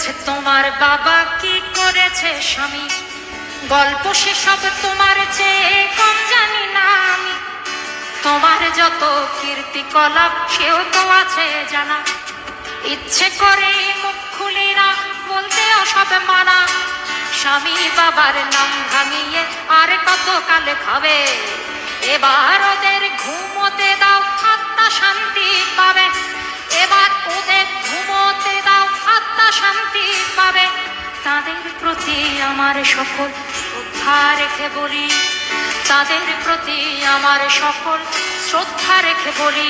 করেছে তোমার বাবা, কি করেছে স্বামী, গল্প সেসব তোমার চেয়ে কম জানি না আমি। তোমার যত কীর্তিকলাপ সেও তো আছে জানা, ইচ্ছে করে মুখ খুলি না, বলতে সব মানা। স্বামী বাবার নাম ভাঙিয়ে আর কত কালে খাবে, এবার ওদের ঘুমোতে দাও, আত্মা শান্তি পাবে। এবার ওদের ঘুমোতে দাও, আত্মা শান্তি পাবে। তাদের প্রতি আমার সকল শ্রদ্ধা রেখে বলি, তাদের প্রতি আমার সকল শ্রদ্ধা রেখে বলি,